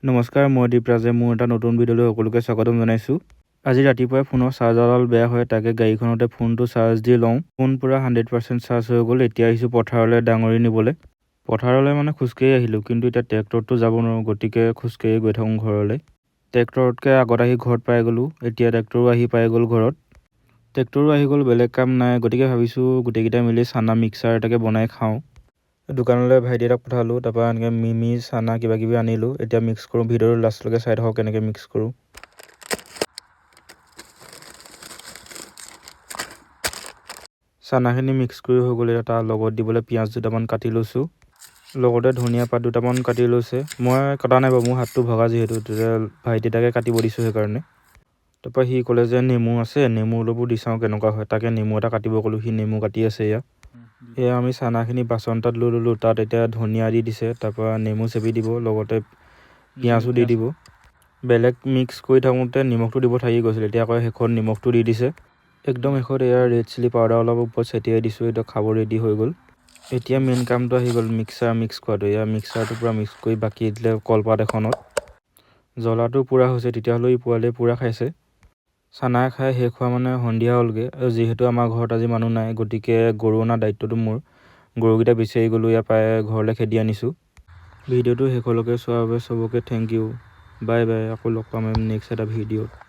নমস্কাৰ, মই দীপৰাজে মোৰ এটা নতুন ভিডিঅ'লৈ সকলোকে স্বাগতম জনাইছোঁ। আজি ৰাতিপুৱাই ফোনৰ চাৰ্জাৰডাল বেয়া হয়, তাকে গাড়ীখনতে ফোনটো চাৰ্জ দি লওঁ। ফোন পূৰা 100% চাৰ্জ হৈ গ'ল। এতিয়া আহিছোঁ পথাৰলৈ ডাঙৰি নিবলৈ। পথাৰলৈ মানে খোজকাঢ়ি আহিলোঁ, কিন্তু এতিয়া ট্ৰেক্টৰটো যাব নোৱাৰোঁ, গতিকে খোজকাঢ়ি গৈ থাকোঁ ঘৰলৈ। ট্ৰেক্টৰতকৈ আগত আহি ঘৰত পাই গ'লোঁ। এতিয়া ট্ৰেক্টৰো আহি পাই গ'ল ঘৰত। ট্ৰেক্টৰো আহি গ'ল, বেলেগ কাম নাই, গতিকে ভাবিছোঁ গোটেইকেইটা মিলি চানা মিক্সাৰ এটাকে বনাই খাওঁ। দোকানলৈ ভাইটি এটাক পঠালোঁ, তাৰপৰা এনেকৈ মিমি চানা কিবাকিবি আনিলোঁ। এতিয়া মিক্স কৰোঁ, ভিডিঅ'টো লাষ্টলৈকে চাই থাকক কেনেকৈ মিক্স কৰোঁ। চানাখিনি মিক্স কৰি হৈ গ'ল। এতিয়া তাৰ লগত দিবলৈ পিঁয়াজ দুটামান কাটি লৈছোঁ, লগতে ধনিয়া পাত দুটামান কাটি লৈছে। মই কটা নাই বাৰু, মোৰ হাতটো ভগা যিহেতু, তেতিয়া ভাইটি এটাকে কাটিব দিছোঁ সেইকাৰণে। তাৰপৰা সি ক'লে যে নেমু আছে, নেমু অলপো দি চাওঁ কেনেকুৱা হয়, তাকে নেমু এটা কাটিব ক'লোঁ, সি নেমু কাটি আছে। এয়া আমি চানাখিনি বাচন এটাত লৈ ল'লোঁ, তাত এতিয়া ধনিয়া দি দিছে, তাৰপৰা নেমু চেপি দিব, লগতে পিঁয়াজো দি দিব। বেলেগ মিক্স কৰি থাকোঁতে নিমখটো দিব থাকি গৈছিল, এতিয়া আকৌ শেষত নিমখটো দি দিছে। একদম শেষত এয়া ৰেড চিলি পাউডাৰ অলপ ওপৰত ছটিয়াই দিছোঁ। এতিয়া খাব ৰেডি হৈ গ'ল। এতিয়া মেইন কামটো আহি গ'ল, মিক্সাৰ মিক্স কৰাটো। এয়া মিক্সাৰটো পূৰা মিক্স কৰি বাকি দিলে কলপাত এখনত। জ্বলাটো পূৰা হৈছে, তেতিয়াহ'লে পোৱালীয়ে পূৰা খাইছে। চানা খাই শেষ হোৱা মানে সন্ধিয়া হ'লগৈ, আৰু যিহেতু আমাৰ ঘৰত আজি মানুহ নাই, গতিকে গৰু অনা দায়িত্বটো মোৰ। গৰুকেইটা বিচাৰি গ'লোঁ, ইয়াৰ পৰাই ঘৰলৈ খেদি আনিছোঁ। ভিডিঅ'টো শেষলৈকে চোৱাৰ বাবে চবকে থেংক ইউ। বাই বাই, আকৌ লগ পাম নেক্সট এটা ভিডিঅ'ত।